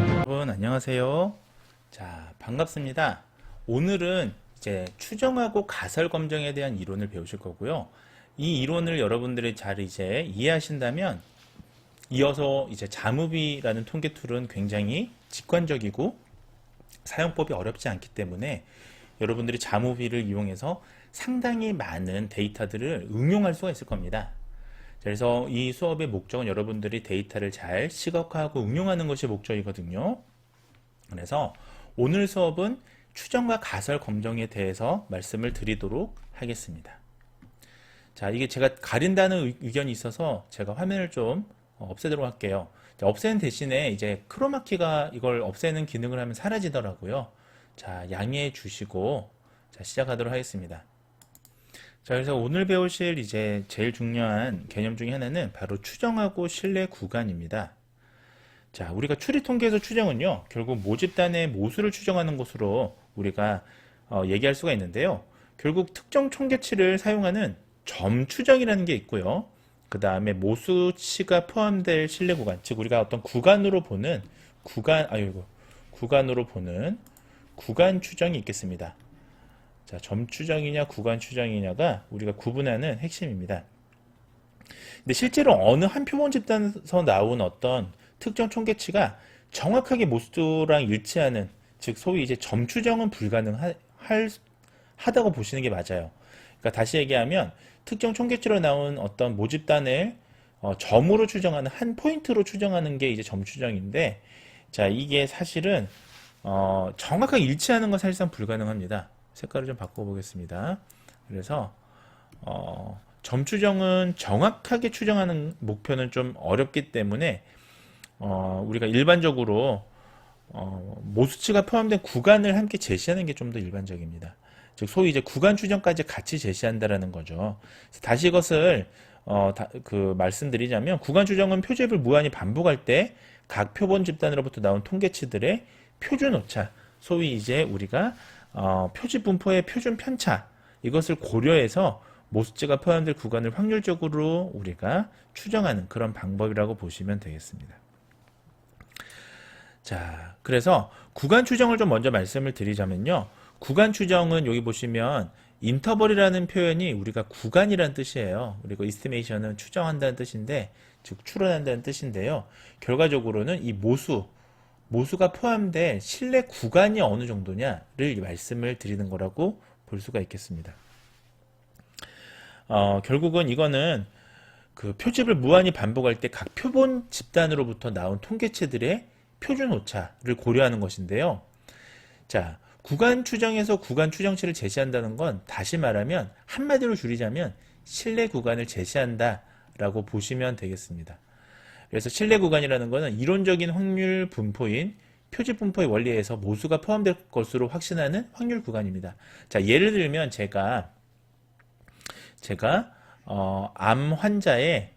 여러분 안녕하세요. 자, 반갑습니다. 오늘은 이제 추정하고 가설 검정에 대한 이론을 배우실 거고요. 이 이론을 여러분들이 잘 이제 이해하신다면 이어서 이제 자무비라는 통계 툴은 굉장히 직관적이고 사용법이 어렵지 않기 때문에 여러분들이 자무비를 이용해서 상당히 많은 데이터들을 응용할 수가 있을 겁니다. 그래서 이 수업의 목적은 여러분들이 데이터를 잘 시각화하고 응용하는 것이 목적이거든요. 그래서 오늘 수업은 추정과 가설 검정에 대해서 말씀을 드리도록 하겠습니다. 자, 이게 제가 가린다는 의견이 있어서 제가 화면을 좀 없애도록 할게요. 자, 없애는 대신에 이제 크로마키가 이걸 없애는 기능을 하면 사라지더라고요. 자, 양해해 주시고 자, 시작하도록 하겠습니다. 자, 그래서 오늘 배우실 이제 제일 중요한 개념 중에 하나는 바로 추정하고 신뢰 구간입니다. 자, 우리가 추리 통계에서 추정은요, 결국 모집단의 모수를 추정하는 것으로 우리가 얘기할 수가 있는데요. 결국 특정 총계치를 사용하는 점 추정이라는 게 있고요. 그 다음에 모수치가 포함될 신뢰 구간, 즉 우리가 어떤 구간으로 보는 구간으로 보는 구간 추정이 있겠습니다. 자, 점 추정이냐 구간 추정이냐가 우리가 구분하는 핵심입니다. 근데 실제로 어느 한 표본 집단에서 나온 어떤 특정 총계치가 정확하게 모수랑 일치하는, 즉 소위 이제 점 추정은 불가능하다고 보시는 게 맞아요. 그러니까 다시 얘기하면 특정 총계치로 나온 어떤 모집단을 점으로 추정하는, 한 포인트로 추정하는 게 이제 점 추정인데, 자, 이게 사실은 정확하게 일치하는 건 사실상 불가능합니다. 색깔을 좀 바꿔보겠습니다. 그래서 점 추정은 정확하게 추정하는 목표는 좀 어렵기 때문에 우리가 일반적으로 모수치가 포함된 구간을 함께 제시하는 게 좀 더 일반적입니다. 즉 소위 이제 구간 추정까지 같이 제시한다라는 거죠. 다시 이것을 말씀드리자면, 구간 추정은 표집을 무한히 반복할 때 각 표본 집단으로부터 나온 통계치들의 표준 오차, 소위 이제 우리가 표집 분포의 표준 편차, 이것을 고려해서 모수치가 포함될 구간을 확률적으로 우리가 추정하는 그런 방법이라고 보시면 되겠습니다. 자, 그래서 구간 추정을 좀 먼저 말씀을 드리자면요. 구간 추정은 여기 보시면 인터벌이라는 표현이 우리가 구간이라는 뜻이에요. 그리고 이스티메이션은 추정한다는 뜻인데, 즉 추론한다는 뜻인데요. 결과적으로는 이 모수가 포함된 신뢰 구간이 어느 정도냐를 말씀을 드리는 거라고 볼 수가 있겠습니다. 결국은 이거는 그 표집을 무한히 반복할 때 각 표본 집단으로부터 나온 통계치들의 표준 오차를 고려하는 것인데요. 자, 구간 추정에서 구간 추정치를 제시한다는 건 다시 말하면 한마디로 줄이자면 신뢰 구간을 제시한다라고 보시면 되겠습니다. 그래서 신뢰 구간이라는 것은 이론적인 확률 분포인 표집 분포의 원리에서 모수가 포함될 것으로 확신하는 확률 구간입니다. 자, 예를 들면 제가 암 환자의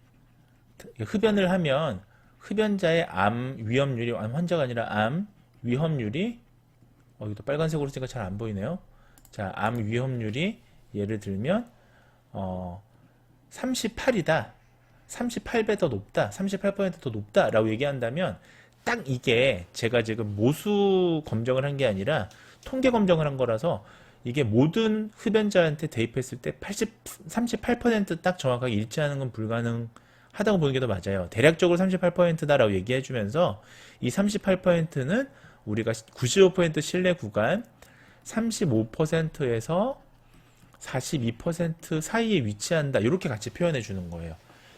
흡연을 하면 흡연자의 암 위험률이, 암 환자가 아니라 암 위험률이, 이것도 빨간색으로 쓰니까 잘 안 보이네요. 자, 암 위험률이 예를 들면 38이다. 38배 더 높다. 38% 더 높다라고 얘기한다면, 딱 이게 제가 지금 모수 검정을 한 게 아니라 통계 검정을 한 거라서 이게 모든 흡연자한테 대입했을 때 38%딱 정확하게 일치하는 건 불가능하다고 보는 게 더 맞아요. 대략적으로 38%다라고 얘기해 주면서 이 38%는 우리가 95% 신뢰 구간 35%에서 42% 사이에 위치한다, 이렇게 같이 표현해 주는 거예요.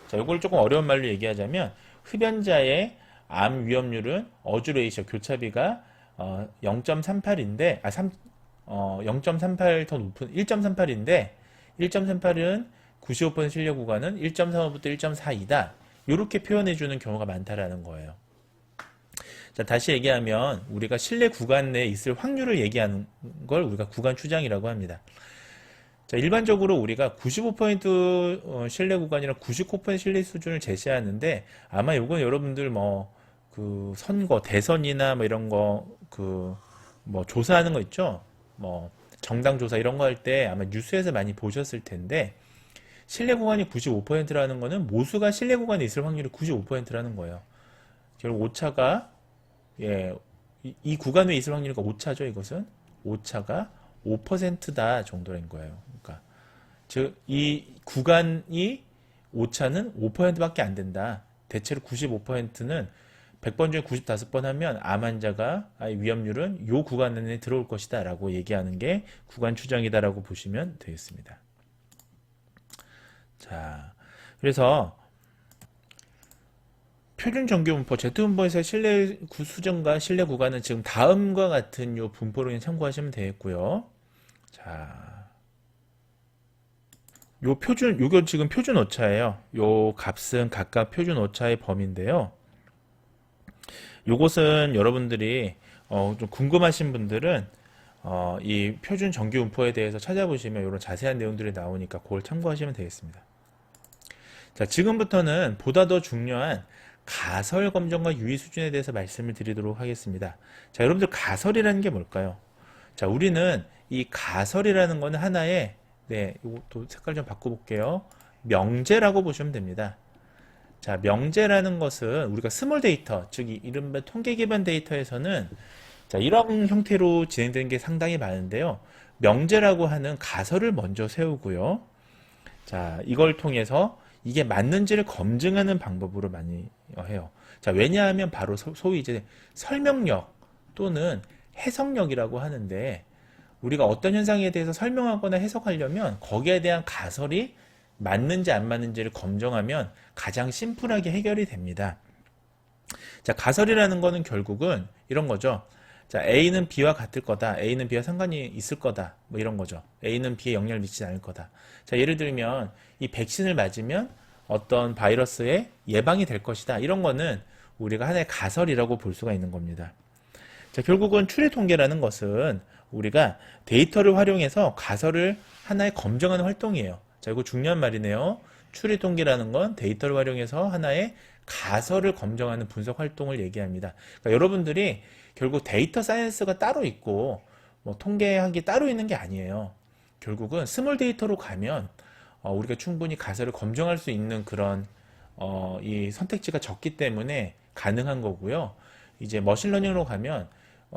자, 이걸 조금 어려운 말로 얘기하자면 흡연자의 암 위험률은 어주 레이셔, 교차비가 0.38인데 0.38 더 높은 1.38인데 1.38은 95% 신뢰 구간은 1.35부터 1.42다. 이렇게 표현해 주는 경우가 많다라는 거예요. 자, 다시 얘기하면 우리가 신뢰 구간 내에 있을 확률을 얘기하는 걸 우리가 구간 추정이라고 합니다. 자, 일반적으로 우리가 95% 신뢰 구간이랑 99% 신뢰 수준을 제시하는데, 아마 이건 여러분들 그 선거, 대선이나 이런 거, 조사하는 거 있죠? 정당 조사 이런 거 할 때 아마 뉴스에서 많이 보셨을 텐데, 신뢰 구간이 95%라는 거는 모수가 신뢰 구간에 있을 확률이 95%라는 거예요. 결국 오차가 예, 이 구간 위에 있을 확률이니까 오차죠. 이것은 오차가 5%다 정도인 거예요. 그러니까 즉 이 구간이 오차는 5%밖에 안 된다. 대체로 95%는 100번 중에 95번 하면 암 환자가 위험률은 이 구간 안에 들어올 것이다 라고 얘기하는 게 구간 추정이다라고 보시면 되겠습니다. 자, 그래서 표준 정규 분포, Z분포에서 실내 수정과 실내 구간은 지금 다음과 같은 요 분포로 참고하시면 되겠고요. 자, 요거 지금 표준 오차예요. 요 값은 각각 표준 오차의 범위인데요. 요것은 여러분들이 좀 궁금하신 분들은 이 표준 정규 분포에 대해서 찾아보시면 이런 자세한 내용들이 나오니까 그걸 참고하시면 되겠습니다. 자, 지금부터는 보다 더 중요한 가설 검정과 유의 수준에 대해서 말씀을 드리도록 하겠습니다. 자, 여러분들 가설이라는 게 뭘까요? 자, 우리는 이 가설이라는 거는 하나의 이것도 색깔 좀 바꿔볼게요. 명제라고 보시면 됩니다. 자, 명제라는 것은 우리가 스몰 데이터, 즉 이른바 통계 기반 데이터에서는 자, 이런 형태로 진행되는 게 상당히 많은데요. 명제라고 하는 가설을 먼저 세우고요. 자, 이걸 통해서 이게 맞는지를 검증하는 방법으로 많이 해요. 자, 왜냐하면 바로 소위 이제 설명력 또는 해석력이라고 하는데 우리가 어떤 현상에 대해서 설명하거나 해석하려면 거기에 대한 가설이 맞는지 안 맞는지를 검증하면 가장 심플하게 해결이 됩니다. 자, 가설이라는 거는 결국은 이런 거죠. 자, A는 B와 같을 거다. A는 B와 상관이 있을 거다. 뭐 이런 거죠. A는 B에 영향을 미치지 않을 거다. 자, 예를 들면 이 백신을 맞으면 어떤 바이러스에 예방이 될 것이다. 이런 거는 우리가 하나의 가설이라고 볼 수가 있는 겁니다. 자, 결국은 추리 통계라는 것은 우리가 데이터를 활용해서 가설을 하나의 검증하는 활동이에요. 자, 이거 중요한 말이네요. 추리 통계라는 건 데이터를 활용해서 하나의 가설을 검증하는 분석 활동을 얘기합니다. 그러니까 여러분들이 결국 데이터 사이언스가 따로 있고 뭐 통계학이 따로 있는 게 아니에요. 결국은 스몰 데이터로 가면 우리가 충분히 가설을 검증할 수 있는 그런 이 선택지가 적기 때문에 가능한 거고요. 이제 머신러닝으로 가면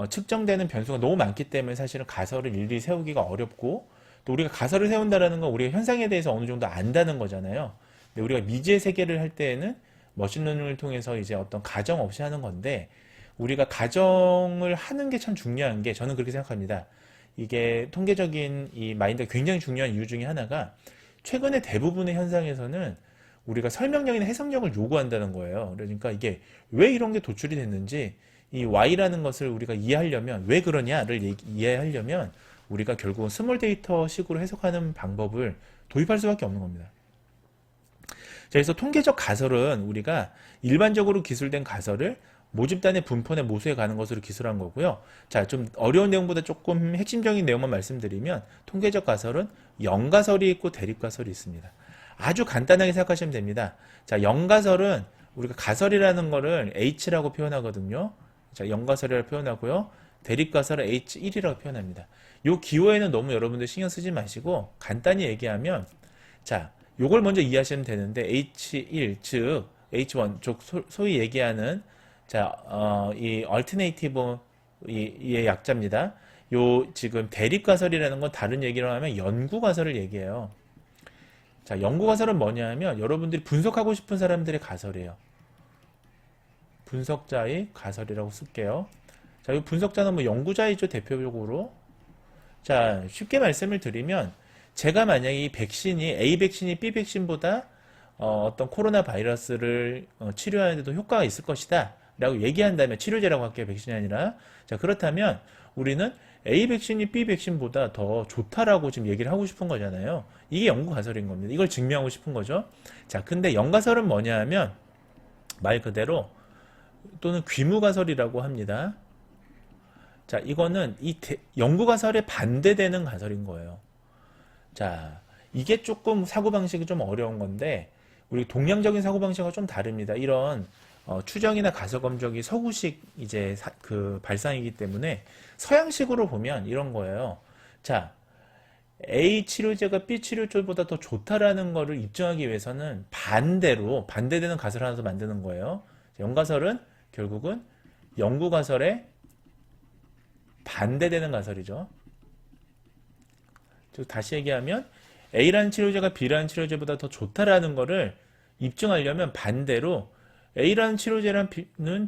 측정되는 변수가 너무 많기 때문에 사실은 가설을 일일이 세우기가 어렵고 또 우리가 가설을 세운다는 건 우리가 현상에 대해서 어느 정도 안다는 거잖아요. 근데 우리가 미지의 세계를 할 때에는 머신러닝을 통해서 이제 어떤 가정 없이 하는 건데 우리가 가정을 하는 게 참 중요한 게 저는 그렇게 생각합니다. 이게 통계적인 이 마인드가 굉장히 중요한 이유 중에 하나가 최근에 대부분의 현상에서는 우리가 설명력이나 해석력을 요구한다는 거예요. 그러니까 이게 왜 이런 게 도출이 됐는지 이 Y라는 것을 우리가 이해하려면 왜 그러냐를 이해하려면 우리가 결국은 스몰 데이터 식으로 해석하는 방법을 도입할 수밖에 없는 겁니다. 자, 그래서 통계적 가설은 우리가 일반적으로 기술된 가설을 모집단의 분포나 모수에 가는 것으로 기술한 거고요. 자, 좀 어려운 내용보다 조금 핵심적인 내용만 말씀드리면 통계적 가설은 영가설이 있고 대립가설이 있습니다. 아주 간단하게 생각하시면 됩니다. 자, 영가설은 우리가 가설이라는 거를 H라고 표현하거든요. 자, 영가설이라고 표현하고요. 대립가설을 H1이라고 표현합니다. 요 기호에는 너무 여러분들 신경 쓰지 마시고 간단히 얘기하면 자, 요걸 먼저 이해하시면 되는데 H1 즉 H1 즉 소위 얘기하는 자, 이 얼터네이티브의 약자입니다. 요 지금 대립가설이라는 건 다른 얘기로 하면 연구가설을 얘기해요. 자, 연구가설은 뭐냐 하면 여러분들이 분석하고 싶은 사람들의 가설이에요. 분석자의 가설이라고 쓸게요. 자, 이 분석자는 뭐 연구자이죠, 대표적으로. 자, 쉽게 말씀을 드리면 제가 만약에 이 백신이 A 백신이 B 백신보다 어떤 코로나 바이러스를 치료하는데도 효과가 있을 것이다 라고 얘기한다면 치료제라고 할게요. 백신이 아니라. 자, 그렇다면 우리는 A 백신이 B 백신보다 더 좋다라고 지금 얘기를 하고 싶은 거잖아요. 이게 연구가설인 겁니다. 이걸 증명하고 싶은 거죠. 자, 근데 연가설은 뭐냐 하면 말 그대로 또는 귀무가설이라고 합니다. 자, 이거는 이 연구가설에 반대되는 가설인 거예요. 자, 이게 조금 사고방식이 좀 어려운 건데 우리 동양적인 사고방식과 좀 다릅니다. 이런 추정이나 가설 검증이 서구식 이제 그 발상이기 때문에 서양식으로 보면 이런 거예요. 자, A 치료제가 B 치료제보다 더 좋다라는 거를 입증하기 위해서는 반대되는 가설을 하나 더 만드는 거예요. 연가설은 결국은 영구 가설에 반대되는 가설이죠. 즉 다시 얘기하면 A라는 치료제가 B라는 치료제보다 더 좋다라는 거를 입증하려면 반대로 A라는 치료제는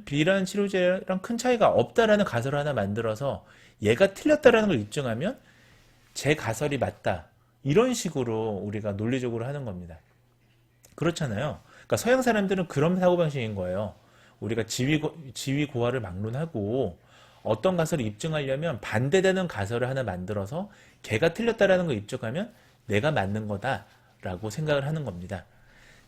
B라는 치료제랑 큰 차이가 없다라는 가설을 하나 만들어서 얘가 틀렸다라는 걸 입증하면 제 가설이 맞다. 이런 식으로 우리가 논리적으로 하는 겁니다. 그렇잖아요. 그러니까 서양 사람들은 그런 사고방식인 거예요. 우리가 지위고하를 막론하고 어떤 가설을 입증하려면 반대되는 가설을 하나 만들어서 걔가 틀렸다라는 걸 입증하면 내가 맞는 거다라고 생각을 하는 겁니다.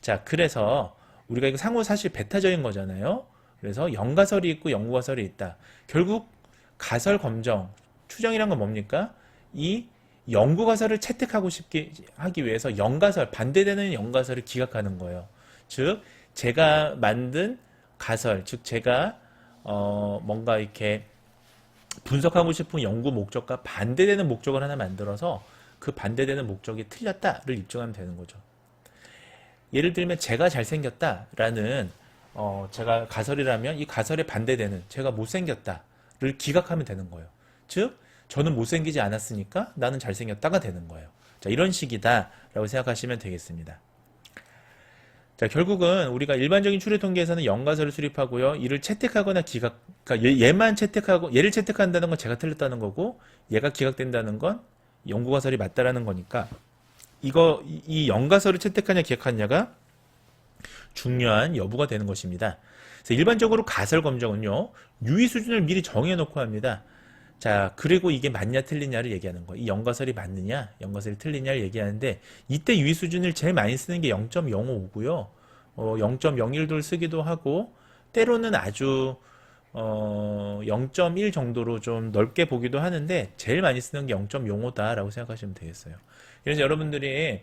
자, 그래서 우리가 이거 상호 사실 배타적인 거잖아요. 그래서 영가설이 있고 영구가설이 있다. 결국 가설 검정, 추정이란 건 뭡니까? 이 영구가설을 채택하고 싶게 하기 위해서 영가설, 반대되는 영가설을 기각하는 거예요. 즉, 제가 만든 가설, 즉 제가 뭔가 이렇게 분석하고 싶은 연구 목적과 반대되는 목적을 하나 만들어서 그 반대되는 목적이 틀렸다를 입증하면 되는 거죠. 예를 들면 제가 잘생겼다라는 제가 가설이라면 이 가설에 반대되는 제가 못생겼다를 기각하면 되는 거예요. 즉 저는 못생기지 않았으니까 나는 잘생겼다가 되는 거예요. 자, 이런 식이다라고 생각하시면 되겠습니다. 자, 결국은 우리가 일반적인 추리 통계에서는 영가설을 수립하고요. 이를 채택하거나 기각, 그러니까 얘만 채택하고, 얘를 채택한다는 건 제가 틀렸다는 거고, 얘가 기각된다는 건 영구가설이 맞다라는 거니까, 이 영가설을 채택하냐 기각하냐가 중요한 여부가 되는 것입니다. 그래서 일반적으로 가설 검정은요, 유의 수준을 미리 정해놓고 합니다. 자, 그리고 이게 맞냐 틀리냐를 얘기하는 거예요. 이 영가설이 맞느냐, 영가설이 틀리냐를 얘기하는데 이때 유의 수준을 제일 많이 쓰는 게 0.05고요. 0.01도 쓰기도 하고 때로는 아주 0.1 정도로 좀 넓게 보기도 하는데 제일 많이 쓰는 게 0.05다라고 생각하시면 되겠어요. 그래서 여러분들이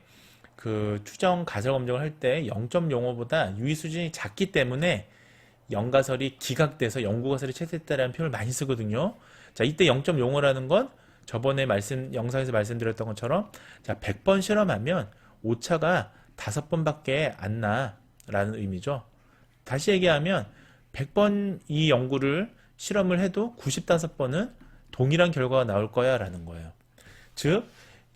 그 추정 가설 검정을 할 때 0.05보다 유의 수준이 작기 때문에 영가설이 기각돼서 영구가설이 채택됐다라는 표현을 많이 쓰거든요. 자, 이때 0.05라는 건 저번에 영상에서 말씀드렸던 것처럼 자, 100번 실험하면 오차가 5번밖에 안 나라는 의미죠. 다시 얘기하면 100번 이 연구를 실험을 해도 95번은 동일한 결과가 나올 거야 라는 거예요. 즉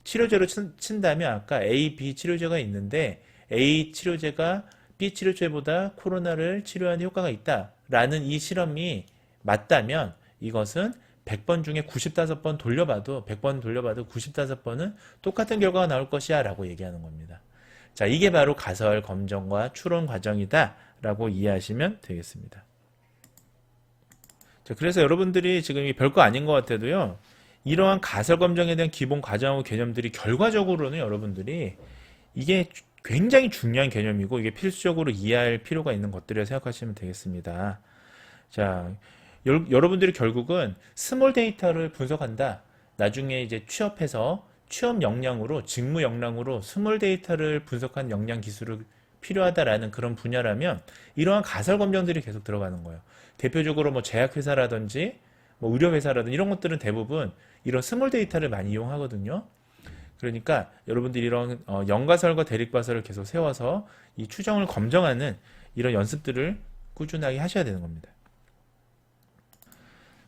치료제로 친다면 아까 A, B 치료제가 있는데 A 치료제가 B 치료제보다 코로나를 치료하는 효과가 있다라는 이 실험이 맞다면 이것은 100번 중에 95번 돌려봐도 100번 돌려봐도 95번은 똑같은 결과가 나올 것이야 라고 얘기하는 겁니다. 자, 이게 바로 가설 검정과 추론 과정이다 라고 이해하시면 되겠습니다. 자, 그래서 여러분들이 지금 별거 아닌 것 같아도요, 이러한 가설 검정에 대한 기본 과정하고 개념들이 결과적으로는 여러분들이 이게 굉장히 중요한 개념이고 이게 필수적으로 이해할 필요가 있는 것들이라고 생각하시면 되겠습니다. 자, 여러분들이 결국은 스몰 데이터를 분석한다. 나중에 이제 취업해서 취업 역량으로, 직무 역량으로 스몰 데이터를 분석한 역량 기술을 필요하다라는 그런 분야라면 이러한 가설 검정들이 계속 들어가는 거예요. 대표적으로 뭐 제약회사라든지 뭐 의료회사라든지 이런 것들은 대부분 이런 스몰 데이터를 많이 이용하거든요. 그러니까 여러분들이 이런 영가설과 대립가설을 계속 세워서 이 추정을 검증하는 이런 연습들을 꾸준하게 하셔야 되는 겁니다.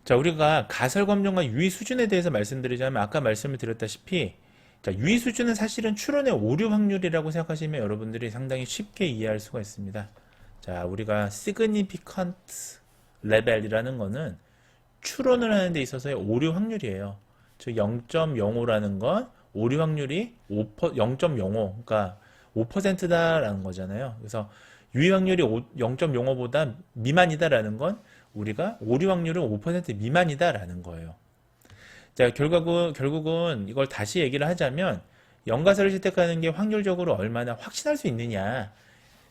자, 우리가 가설 검증과 유의 수준에 대해서 말씀드리자면 아까 말씀을 드렸다시피 자, 유의 수준은 사실은 추론의 오류 확률이라고 생각하시면 여러분들이 상당히 쉽게 이해할 수가 있습니다. 자, 우리가 significant level이라는 거는 추론을 하는 데 있어서의 오류 확률이에요. 즉 0.05라는 건 오류 확률이 0.05, 그러니까 5%다라는 거잖아요. 그래서 유의 확률이 0.05보다 미만이다라는 건 우리가 오류 확률은 5% 미만이다라는 거예요. 자, 결국은 이걸 다시 얘기를 하자면 영가설을 채택하는 게 확률적으로 얼마나 확신할 수 있느냐.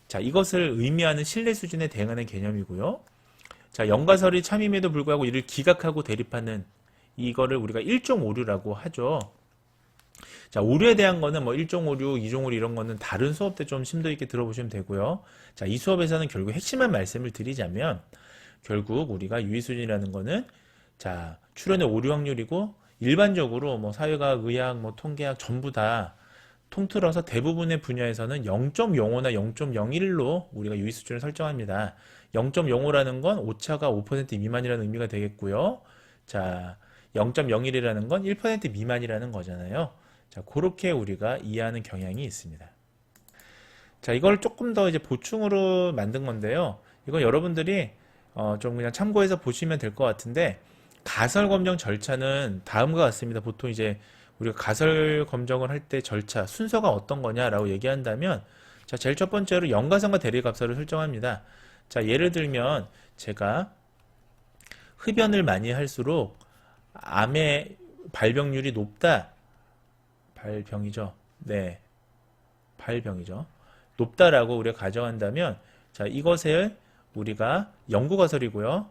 자, 이것을 의미하는 신뢰 수준에 대응하는 개념이고요. 자, 영가설이 참임에도 불구하고 이를 기각하고 대립하는 이거를 우리가 1종 오류라고 하죠. 자, 오류에 대한 거는 뭐 1종 오류, 2종 오류 이런 거는 다른 수업 때 좀 심도 있게 들어보시면 되고요. 자, 이 수업에서는 결국 핵심만 말씀을 드리자면 결국 우리가 유의 수준이라는 거는 자, 출현의 오류 확률이고 일반적으로 뭐 사회과학, 의학, 뭐 통계학 전부 다 통틀어서 대부분의 분야에서는 0.05나 0.01로 우리가 유의 수준을 설정합니다. 0.05라는 건 오차가 5% 미만이라는 의미가 되겠고요. 자, 0.01이라는 건 1% 미만이라는 거잖아요. 자, 그렇게 우리가 이해하는 경향이 있습니다. 자, 이걸 조금 더 이제 보충으로 만든 건데요. 이건 여러분들이 좀 그냥 참고해서 보시면 될 것 같은데, 가설 검정 절차는 다음과 같습니다. 보통 이제 우리가 가설 검정을 할 때 절차, 순서가 어떤 거냐라고 얘기한다면, 자, 제일 첫 번째로 연가성과 대리값서를 설정합니다. 자, 예를 들면 제가 흡연을 많이 할수록 암의 발병률이 높다. 발병이죠. 네, 발병이죠. 높다라고 우리가 가정한다면, 자, 이것을 우리가 연구가설이고요.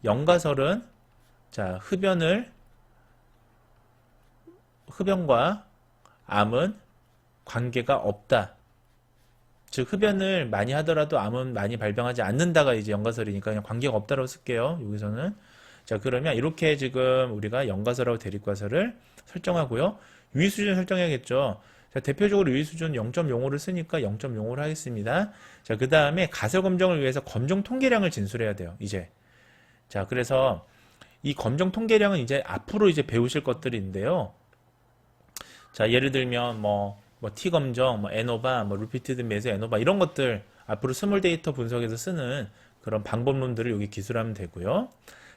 연가설은, 자, 흡연과 암은 관계가 없다. 즉, 흡연을 많이 하더라도 암은 많이 발병하지 않는다가 이제 연가설이니까 그냥 관계가 없다라고 쓸게요. 여기서는. 자, 그러면 이렇게 지금 우리가 연가설하고 대립가설을 설정하고요. 유의수준 설정해야겠죠. 자, 대표적으로 유의수준 0.05를 쓰니까 0.05를 하겠습니다. 자, 그 다음에 가설 검정을 위해서 검정 통계량을 진술해야 돼요. 이제. 자, 그래서 이 검정 통계량은 이제 앞으로 이제 배우실 것들인데요. 자, 예를 들면 T 검정, 애노바, 리피티드 매스 애노바 이런 것들 앞으로 스몰 데이터 분석에서 쓰는 그런 방법론들을 여기 기술하면 되고요.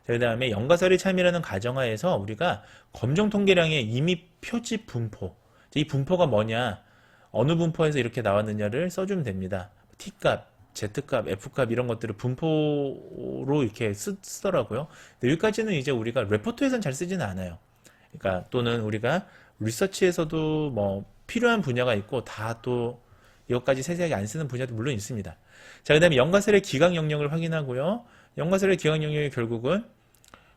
자, 그 다음에 연가설이 참이라는 가정하에서 우리가 검정 통계량의 임의 표지 분포, 이 분포가 뭐냐, 어느 분포에서 이렇게 나왔느냐를 써주면 됩니다. T값, Z값, F값 이런 것들을 분포로 이렇게 쓰더라고요. 근데 여기까지는 이제 우리가 레포트에서는 잘 쓰지는 않아요. 그러니까 또는 우리가 리서치에서도 필요한 분야가 있고 다 또 이것까지 세세하게 안 쓰는 분야도 물론 있습니다. 자, 그 다음에 연가설의 기각 영역을 확인하고요. 연가설의 기각 영역이 결국은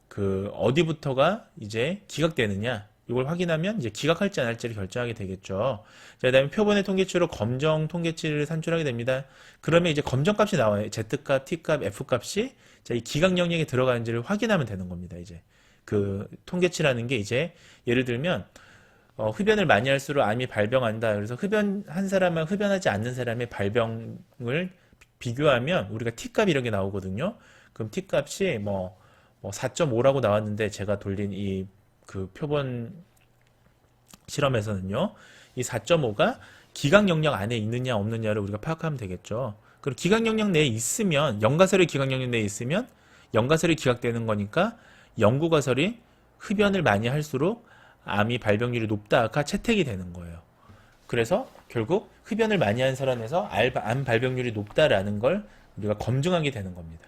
그 어디부터가 이제 기각되느냐 이걸 확인하면 이제 기각할지 안 할지를 결정하게 되겠죠. 자, 그 다음에 표본의 통계치로 검정 통계치를 산출하게 됩니다. 그러면 이제 검정값이 나와요. Z값, T값, F값이 자, 이 기각 영역에 들어가는지를 확인하면 되는 겁니다. 이제 그 통계치라는 게 이제 예를 들면 흡연을 많이 할수록 암이 발병한다. 그래서 흡연한 사람과 흡연하지 않는 사람의 발병을 비교하면 우리가 T값 이런 게 나오거든요. 그럼 T값이 4.5라고 나왔는데 제가 돌린 이 그 표본 실험에서는요. 이 4.5가 기각 영역 안에 있느냐 없느냐를 우리가 파악하면 되겠죠. 그리고 기각 영역 내에 있으면 연가설이 기각 영역 내에 있으면 연가설이 기각되는 거니까 연구가설이 흡연을 많이 할수록 암이 발병률이 높다가 채택이 되는 거예요. 그래서 결국 흡연을 많이 한 사람에서 암 발병률이 높다라는 걸 우리가 검증하게 되는 겁니다.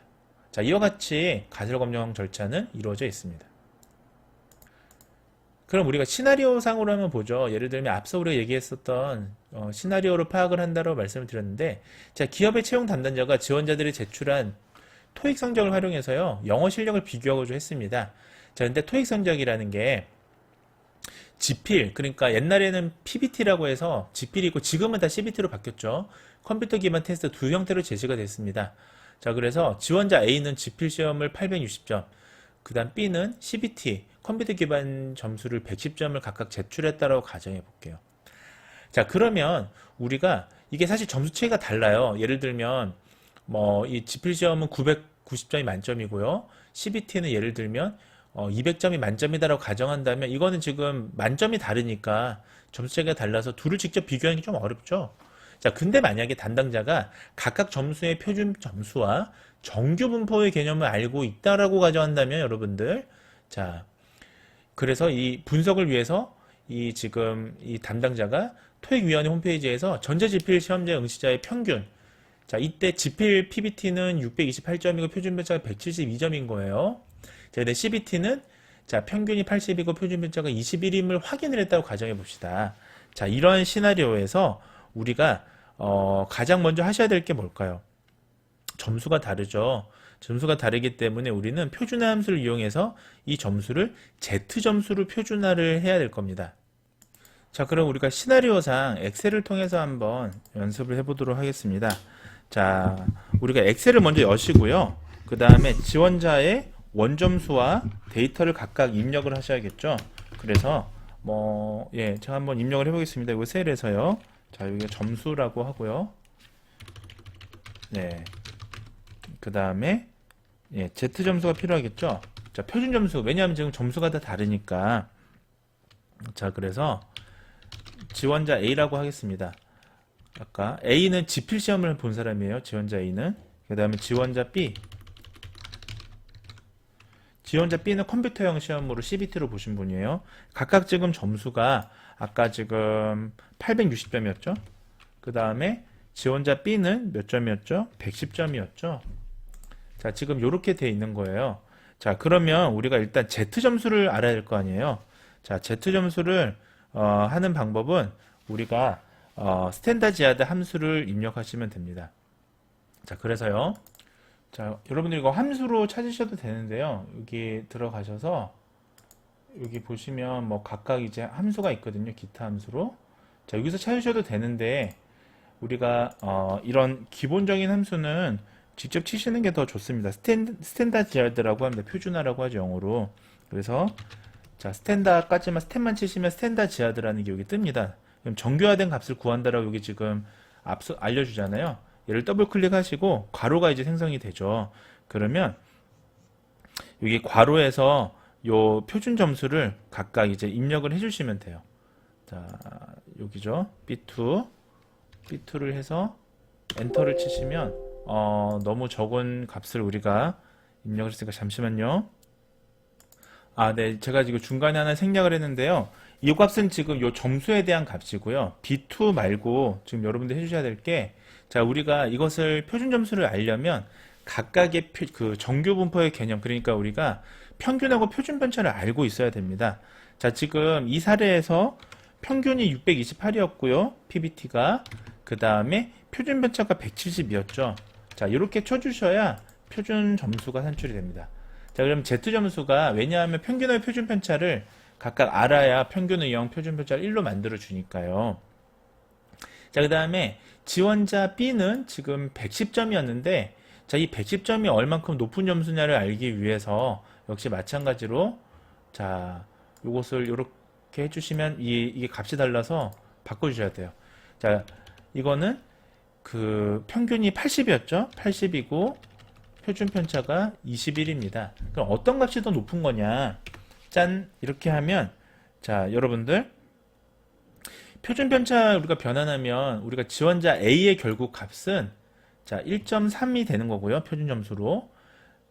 자, 이와 같이 가설 검정 절차는 이루어져 있습니다. 그럼 우리가 시나리오 상으로 한번 보죠. 예를 들면 앞서 우리가 얘기했었던 시나리오로 파악을 한다고 말씀을 드렸는데, 자, 기업의 채용 담당자가 지원자들이 제출한 토익 성적을 활용해서요, 영어 실력을 비교하고자 했습니다. 자, 근데 토익 성적이라는 게 지필, 그러니까 옛날에는 PBT라고 해서 지필이 있고 지금은 다 CBT로 바뀌었죠. 컴퓨터 기반 테스트 두 형태로 제시가 됐습니다. 자, 그래서 지원자 A는 지필 시험을 860점, 그 다음 B는 CBT, 컴퓨터 기반 점수를 110점을 각각 제출했다라고 가정해 볼게요. 자, 그러면 우리가 이게 사실 점수 체계가 달라요. 예를 들면 이 지필 시험은 990점이 만점이고요. CBT는 예를 들면 200점이 만점이다라고 가정한다면 이거는 지금 만점이 다르니까 점수 체계가 달라서 둘을 직접 비교하는 게 좀 어렵죠. 자, 근데 만약에 담당자가 각각 점수의 표준 점수와 정규 분포의 개념을 알고 있다라고 가정한다면 여러분들, 자, 그래서 이 분석을 위해서 지금 이 담당자가 토익위원회 홈페이지에서 전자지필 시험자 응시자의 평균, 자, 이때 지필 PBT는 628점이고 표준 편차가 172점인 거예요. 자, 근데 CBT는 자, 평균이 80이고 표준 편차가 21임을 확인을 했다고 가정해 봅시다. 자, 이런 시나리오에서 우리가 가장 먼저 하셔야 될 게 뭘까요? 점수가 다르죠. 점수가 다르기 때문에 우리는 표준화 함수를 이용해서 이 점수를 Z점수로 표준화를 해야 될 겁니다. 자, 그럼 우리가 시나리오상 엑셀을 통해서 한번 연습을 해보도록 하겠습니다. 자, 우리가 엑셀을 먼저 여시고요. 그 다음에 지원자의 원점수와 데이터를 각각 입력을 하셔야겠죠. 그래서 제가 한번 입력을 해보겠습니다. 이거 셀에서요. 자, 여기가 점수라고 하고요. 네, 그 다음에 예, Z 점수가 필요하겠죠. 자, 표준 점수. 왜냐하면 지금 점수가 다 다르니까. 자, 그래서 지원자 A라고 하겠습니다. 아까 A는 지필 시험을 본 사람이에요. 지원자 A는. 그 다음에 지원자 B. 지원자 B는 컴퓨터형 시험으로 CBT로 보신 분이에요. 각각 지금 점수가 아까 지금 860점이었죠. 그 다음에 지원자 B는 몇 점이었죠? 110점이었죠. 자, 지금 이렇게 돼 있는 거예요. 자, 그러면 우리가 일단 Z 점수를 알아야 될 거 아니에요. 자, Z 점수를 하는 방법은 우리가 스탠다지아드 함수를 입력하시면 됩니다. 자, 그래서요. 자, 여러분들 이거 함수로 찾으셔도 되는데요. 여기 들어가셔서 여기 보시면 뭐 각각 이제 함수가 있거든요. 기타 함수로. 자, 여기서 찾으셔도 되는데 우리가 이런 기본적인 함수는 직접 치시는 게 더 좋습니다. 스탠다지아드라고 합니다. 표준화라고 하죠, 영어로. 그래서 자, 스탠다까지만 스탠만 치시면 스탠다지아드라는 게 여기 뜹니다. 그럼 정교화된 값을 구한다라고 여기 지금 앞서 알려주잖아요. 얘를 더블 클릭하시고 괄호가 이제 생성이 되죠. 그러면 여기 괄호에서 요 표준 점수를 각각 이제 입력을 해주시면 돼요. 자, 여기죠. B2를 해서 엔터를 치시면 너무 적은 값을 우리가 입력을 했으니까 잠시만요. 아, 네. 제가 지금 중간에 하나 생략을 했는데요. 이 값은 지금 요 점수에 대한 값이고요. B2 말고 지금 여러분들 해주셔야 될 게, 자, 우리가 이것을 표준 점수를 알려면 각각의 그 정규 분포의 개념, 그러니까 우리가 평균하고 표준 편차를 알고 있어야 됩니다. 자, 지금 이 사례에서 평균이 628이었고요. PBT가. 그 다음에 표준 편차가 170이었죠. 자, 이렇게 쳐주셔야 표준 점수가 산출이 됩니다. 자, 그럼 Z 점수가, 왜냐하면 평균의 표준 편차를 각각 알아야 평균의 0, 표준 편차를 1로 만들어 주니까요. 자, 그 다음에 지원자 B는 지금 110점이었는데, 자, 이 110점이 얼만큼 높은 점수냐를 알기 위해서 역시 마찬가지로, 자, 요것을 이렇게 해주시면 이게 값이 달라서 바꿔주셔야 돼요. 자, 이거는 그 평균이 80이었죠? 80이고, 표준 편차가 21입니다. 그럼 어떤 값이 더 높은 거냐? 짠! 이렇게 하면, 자, 여러분들, 표준 편차 우리가 변환하면 우리가 지원자 A의 결국 값은 자, 1.3이 되는 거고요. 표준 점수로.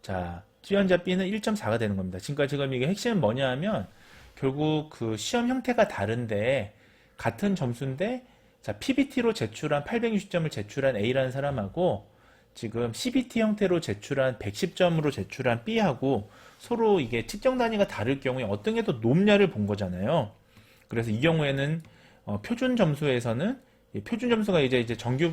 자, 지원자 B는 1.4가 되는 겁니다. 지금 이게 핵심은 뭐냐 하면 결국 그 시험 형태가 다른데 같은 점수인데 자, PBT로 제출한 860점을 제출한 A라는 사람하고 지금 CBT 형태로 제출한 110점으로 제출한 B하고 서로 이게 측정 단위가 다를 경우에 어떤 게 더 높냐를 본 거잖아요. 그래서 이 경우에는 표준 점수에서는 표준 점수가 이제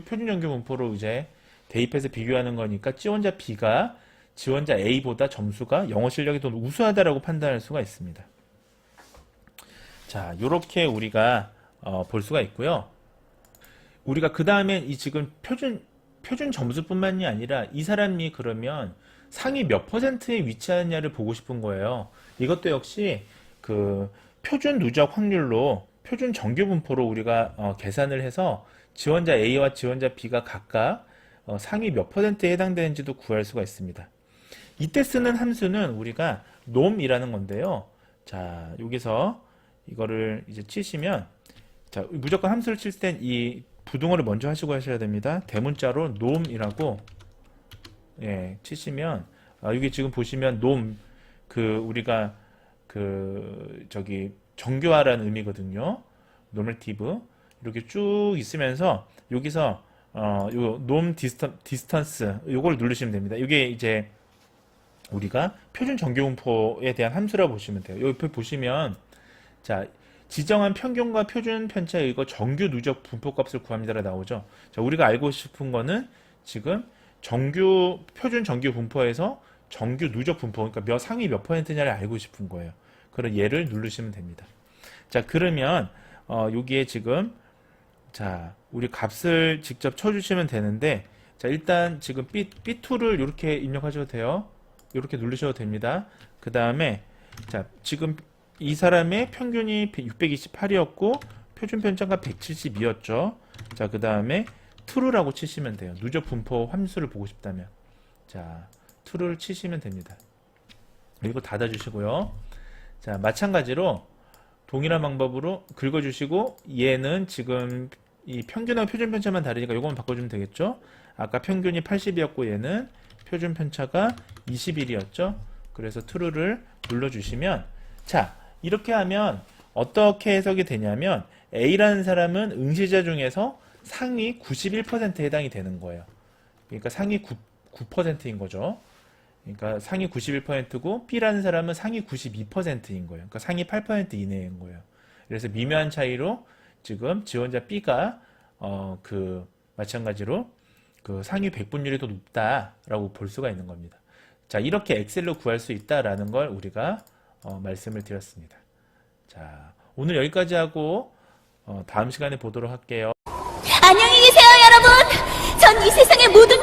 표준 정규 분포로 이제 대입해서 비교하는 거니까 지원자 B가 지원자 A보다 점수가 영어 실력이 더 우수하다라고 판단할 수가 있습니다. 자, 요렇게 우리가 볼 수가 있고요. 우리가 그 다음에 이 지금 표준 점수뿐만이 아니라 이 사람이 그러면 상위 몇 %에 위치하느냐를 보고 싶은 거예요. 이것도 역시 그 표준 누적 확률로 표준 정규 분포로 우리가 계산을 해서 지원자 A와 지원자 B가 각각 상위 몇 %에 해당되는지도 구할 수가 있습니다. 이때 쓰는 함수는 우리가 놈이라는 건데요. 자, 여기서 이거를 이제 치시면 자, 무조건 함수를 칠 땐 이 부등호를 먼저 하시고 하셔야 됩니다. 대문자로 놈이라고 예, 치시면 여기 지금 보시면 놈 우리가 저기 정교화라는 의미거든요. 노멀티브 이렇게 쭉 있으면서 여기서 요 놈 디스턴스 요걸 누르시면 됩니다. 이게 이제 우리가 표준 정규 분포에 대한 함수라고 보시면 돼요. 여기 보시면 자, 지정한 평균과 표준 편차의 이거 정규 누적 분포 값을 구합니다라 나오죠. 자, 우리가 알고 싶은 거는 지금 표준 정규 분포에서 정규 누적 분포, 그러니까 상위 몇 %냐를 알고 싶은 거예요. 그럼 얘를 누르시면 됩니다. 자, 그러면 여기에 지금 자, 우리 값을 직접 쳐주시면 되는데 자, 일단 지금 B2를 이렇게 입력하셔도 돼요. 이렇게 누르셔도 됩니다. 그 다음에 자, 지금 이 사람의 평균이 628이었고 표준 편차가 172였죠. 자, 그 다음에 true라고 치시면 돼요. 누적 분포 함수를 보고 싶다면. 자, true를 치시면 됩니다. 그리고 닫아주시고요. 자, 마찬가지로 동일한 방법으로 긁어주시고, 얘는 지금 이 평균하고 표준 편차만 다르니까 요거만 바꿔주면 되겠죠? 아까 평균이 80이었고 얘는 표준 편차가 21이었죠? 그래서 true를 눌러주시면, 자, 이렇게 하면 어떻게 해석이 되냐면 A라는 사람은 응시자 중에서 상위 91%에 해당이 되는 거예요. 그러니까 상위 9%인 거죠. 그러니까 상위 91%고 B라는 사람은 상위 92%인 거예요. 그러니까 상위 8% 이내인 거예요. 그래서 미묘한 차이로 지금 지원자 B가 마찬가지로 그 상위 백분율이 더 높다라고 볼 수가 있는 겁니다. 자, 이렇게 엑셀로 구할 수 있다라는 걸 우리가 말씀을 드렸습니다. 자, 오늘 여기까지 하고 다음 시간에 보도록 할게요. 안녕히 계세요, 여러분. 전 이 세상의 모든